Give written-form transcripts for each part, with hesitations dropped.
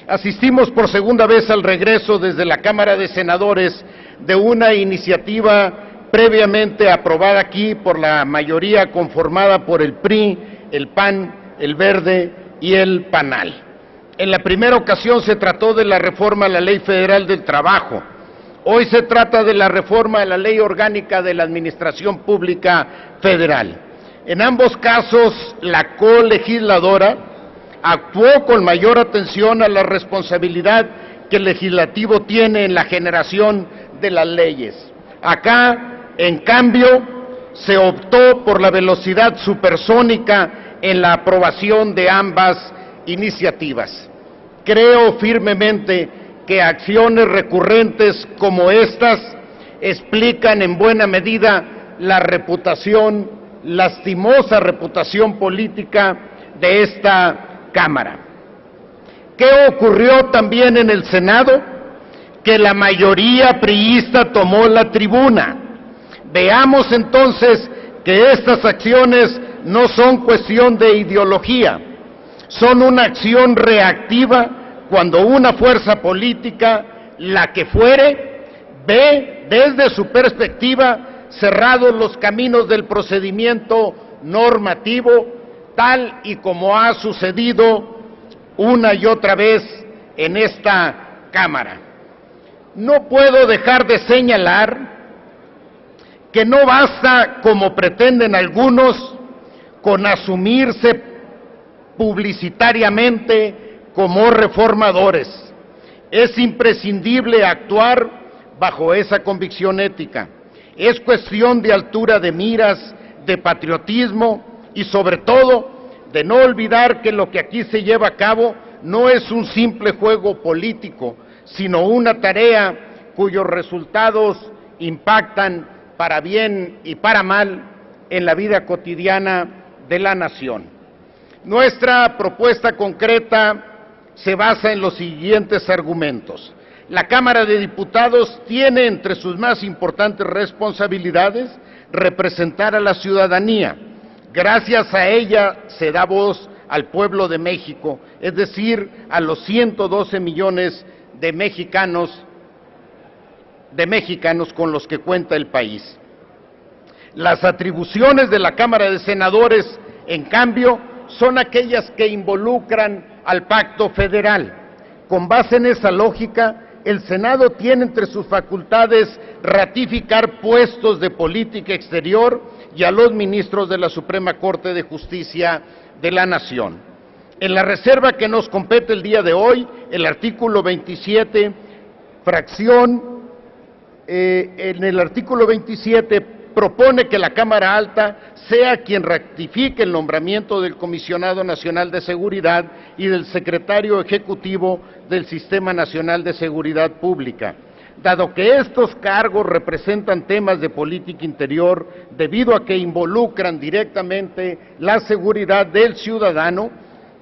Asistimos por segunda vez al regreso desde la Cámara de Senadores de una iniciativa previamente aprobada aquí por la mayoría conformada por el PRI, el PAN, el Verde y el PANAL. En la primera ocasión se trató de la reforma a la Ley Federal del Trabajo. Hoy se trata de la reforma a la Ley Orgánica de la Administración Pública Federal. En ambos casos, la colegisladora actuó con mayor atención a la responsabilidad que el legislativo tiene en la generación de las leyes. Acá, en cambio, se optó por la velocidad supersónica en la aprobación de ambas iniciativas. Creo firmemente que acciones recurrentes como estas explican en buena medida la reputación, lastimosa reputación política de esta Cámara. ¿Qué ocurrió también en el Senado? Que la mayoría priista tomó la tribuna. Veamos entonces que estas acciones no son cuestión de ideología, son una acción reactiva cuando una fuerza política, la que fuere, ve desde su perspectiva cerrados los caminos del procedimiento normativo, tal y como ha sucedido una y otra vez en esta Cámara. No puedo dejar de señalar que no basta, como pretenden algunos, con asumirse publicitariamente como reformadores. Es imprescindible actuar bajo esa convicción ética. Es cuestión de altura de miras, de patriotismo y sobre todo de no olvidar que lo que aquí se lleva a cabo no es un simple juego político, sino una tarea cuyos resultados impactan para bien y para mal en la vida cotidiana de la nación. Nuestra propuesta concreta se basa en los siguientes argumentos. La Cámara de Diputados tiene entre sus más importantes responsabilidades representar a la ciudadanía. Gracias a ella se da voz al pueblo de México, es decir, a los 112 millones de mexicanos con los que cuenta el país. Las atribuciones de la Cámara de Senadores, en cambio, son aquellas que involucran al Pacto Federal. Con base en esa lógica, el Senado tiene entre sus facultades ratificar puestos de política exterior y a los ministros de la Suprema Corte de Justicia de la Nación. En la reserva que nos compete el día de hoy, el artículo 27, en el artículo 27 propone que la Cámara Alta sea quien ratifique el nombramiento del Comisionado Nacional de Seguridad y del Secretario Ejecutivo del Sistema Nacional de Seguridad Pública. Dado que estos cargos representan temas de política interior, debido a que involucran directamente la seguridad del ciudadano,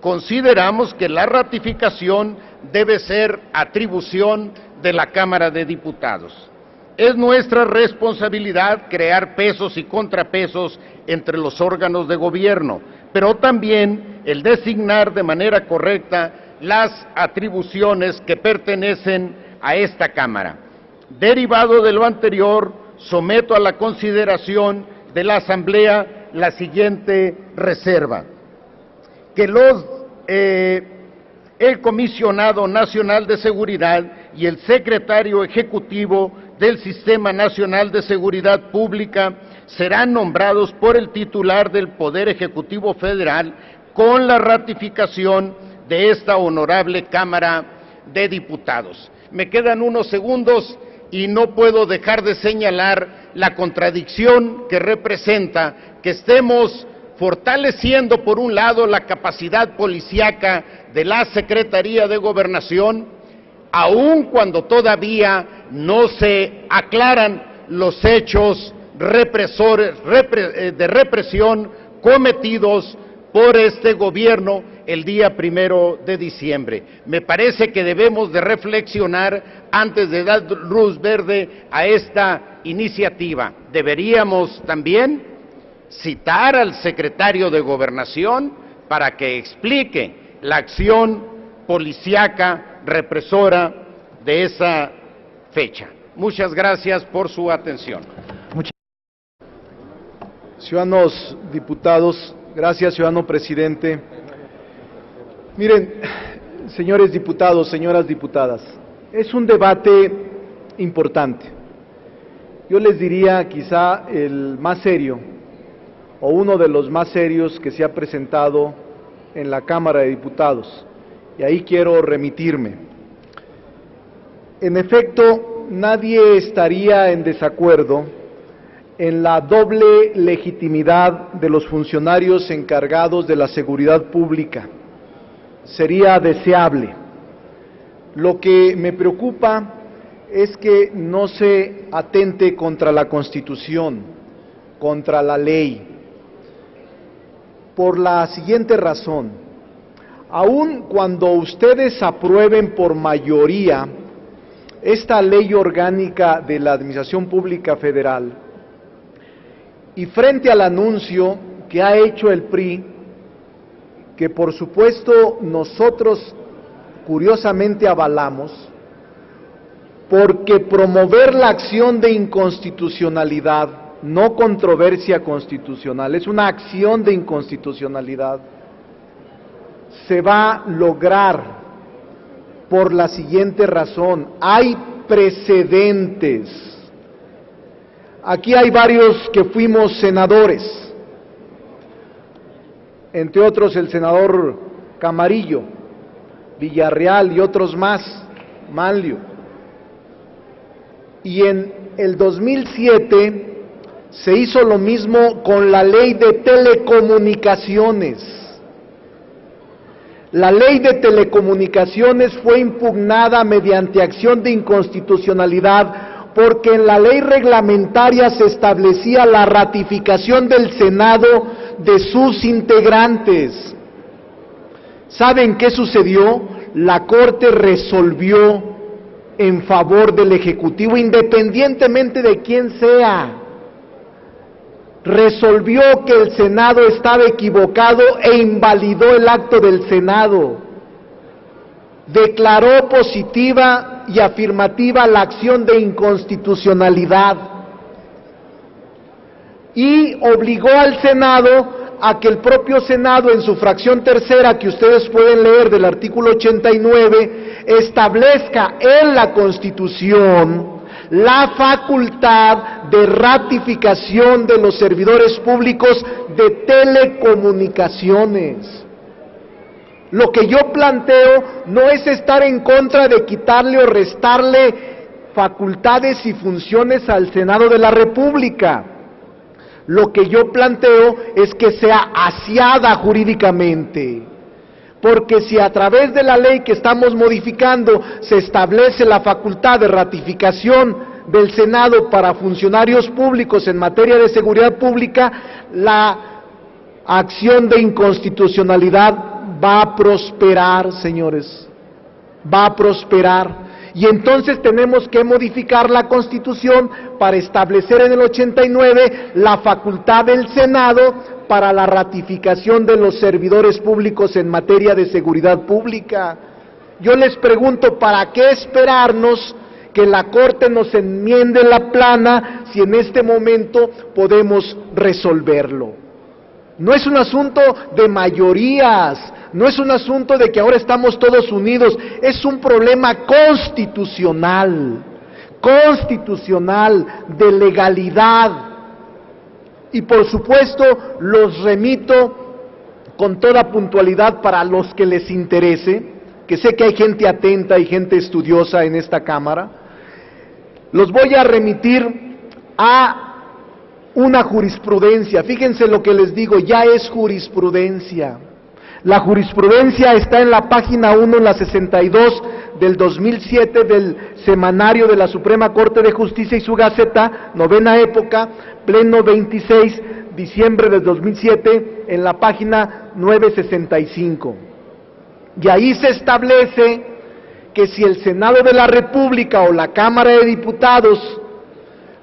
consideramos que la ratificación debe ser atribución de la Cámara de Diputados. Es nuestra responsabilidad crear pesos y contrapesos entre los órganos de gobierno, pero también el designar de manera correcta las atribuciones que pertenecen a esta Cámara. Derivado de lo anterior, someto a la consideración de la Asamblea la siguiente reserva: que el Comisionado Nacional de Seguridad y el Secretario Ejecutivo del Sistema Nacional de Seguridad Pública serán nombrados por el titular del Poder Ejecutivo Federal con la ratificación de esta honorable Cámara de Diputados. Me quedan unos segundos y no puedo dejar de señalar la contradicción que representa que estemos fortaleciendo por un lado la capacidad policíaca de la Secretaría de Gobernación, aun cuando todavía no se aclaran los hechos de represión cometidos por este gobierno el día 1 de diciembre. Me parece que debemos de reflexionar antes de dar luz verde a esta iniciativa. Deberíamos también citar al secretario de Gobernación para que explique la acción policíaca, represora de esa fecha. Muchas gracias por su atención. Ciudadanos diputados, gracias, ciudadano presidente. Miren, señores diputados, señoras diputadas, es un debate importante. Yo les diría quizá el más serio, o uno de los más serios que se ha presentado en la Cámara de Diputados, y ahí quiero remitirme. En efecto, nadie estaría en desacuerdo en la doble legitimidad de los funcionarios encargados de la seguridad pública. Sería deseable. Lo que me preocupa es que no se atente contra la Constitución, contra la ley, por la siguiente razón: aun cuando ustedes aprueben por mayoría esta ley orgánica de la Administración Pública Federal, y frente al anuncio que ha hecho el PRI, que por supuesto nosotros curiosamente avalamos, porque promover la acción de inconstitucionalidad, no controversia constitucional, es una acción de inconstitucionalidad, se va a lograr por la siguiente razón: hay precedentes. Aquí hay varios que fuimos senadores, entre otros el senador Camarillo, Villarreal y otros más, Manlio. Y en el 2007 se hizo lo mismo con la ley de telecomunicaciones. La ley de telecomunicaciones fue impugnada mediante acción de inconstitucionalidad porque en la ley reglamentaria se establecía la ratificación del Senado de sus integrantes. ¿Saben qué sucedió? La Corte resolvió en favor del Ejecutivo, independientemente de quién sea. Resolvió que el Senado estaba equivocado e invalidó el acto del Senado. Declaró positiva y afirmativa la acción de inconstitucionalidad y obligó al Senado a que el propio Senado, en su fracción tercera, que ustedes pueden leer del artículo 89, establezca en la Constitución la facultad de ratificación de los servidores públicos de telecomunicaciones. Lo que yo planteo no es estar en contra de quitarle o restarle facultades y funciones al Senado de la República. Lo que yo planteo es que sea aseada jurídicamente, porque si a través de la ley que estamos modificando se establece la facultad de ratificación del Senado para funcionarios públicos en materia de seguridad pública, la acción de inconstitucionalidad va a prosperar, señores, va a prosperar. Y entonces tenemos que modificar la Constitución para establecer en el 89 la facultad del Senado para la ratificación de los servidores públicos en materia de seguridad pública. Yo les pregunto, ¿para qué esperarnos que la Corte nos enmiende la plana si en este momento podemos resolverlo? No es un asunto de mayorías, no es un asunto de que ahora estamos todos unidos, es un problema constitucional, de legalidad. Y por supuesto los remito con toda puntualidad para los que les interese, que sé que hay gente atenta y gente estudiosa en esta Cámara, los voy a remitir a una jurisprudencia. Fíjense lo que les digo, ya es jurisprudencia. La jurisprudencia está en la página 1, en la 62 del 2007 del Semanario de la Suprema Corte de Justicia y su Gaceta, novena época, pleno 26 diciembre del 2007, en la página 965. Y ahí se establece que si el Senado de la República o la Cámara de Diputados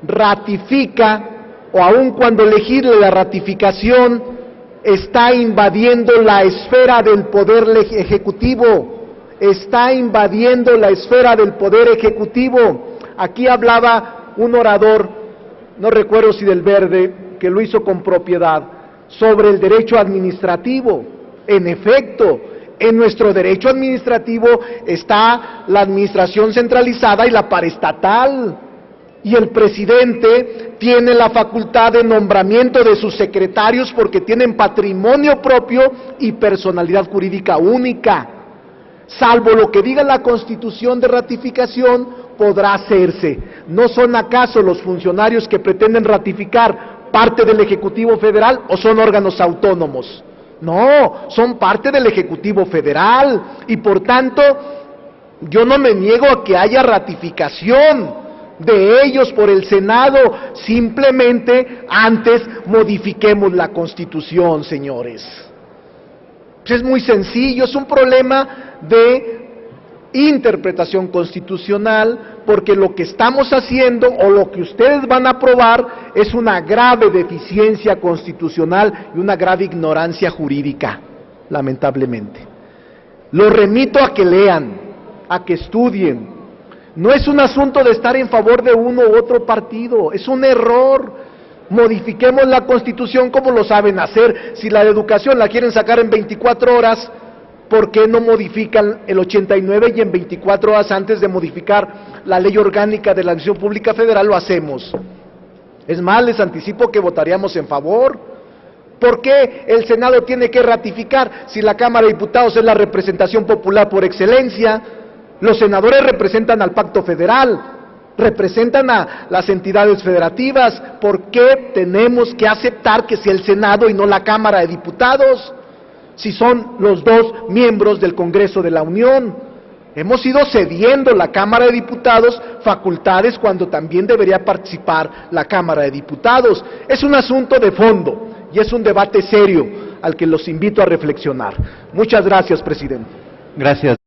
ratifica, o aun cuando legisle la ratificación, está invadiendo la esfera del Poder Ejecutivo, está invadiendo la esfera del Poder Ejecutivo. Aquí hablaba un orador, no recuerdo si del Verde, que lo hizo con propiedad, sobre el derecho administrativo. En efecto, en nuestro derecho administrativo está la administración centralizada y la paraestatal. Y el presidente tiene la facultad de nombramiento de sus secretarios porque tienen patrimonio propio y personalidad jurídica única. Salvo lo que diga la Constitución de ratificación, podrá hacerse. ¿No son acaso los funcionarios que pretenden ratificar parte del Ejecutivo Federal o son órganos autónomos? No, son parte del Ejecutivo Federal y por tanto yo no me niego a que haya ratificación de ellos por el Senado, simplemente antes modifiquemos la Constitución, señores. Pues es muy sencillo, es un problema de interpretación constitucional, porque lo que estamos haciendo o lo que ustedes van a aprobar es una grave deficiencia constitucional y una grave ignorancia jurídica, lamentablemente. Los remito a que lean, a que estudien. No es un asunto de estar en favor de uno u otro partido, es un error. Modifiquemos la Constitución como lo saben hacer. Si la de educación la quieren sacar en 24 horas, ¿por qué no modifican el 89 y en 24 horas antes de modificar la ley orgánica de la Administración Pública Federal lo hacemos? Es más, les anticipo que votaríamos en favor. ¿Por qué el Senado tiene que ratificar si la Cámara de Diputados es la representación popular por excelencia? Los senadores representan al Pacto Federal, representan a las entidades federativas. ¿Por qué tenemos que aceptar que sea el Senado y no la Cámara de Diputados, si son los dos miembros del Congreso de la Unión? Hemos ido cediendo la Cámara de Diputados facultades cuando también debería participar la Cámara de Diputados. Es un asunto de fondo y es un debate serio al que los invito a reflexionar. Muchas gracias, presidente. Gracias.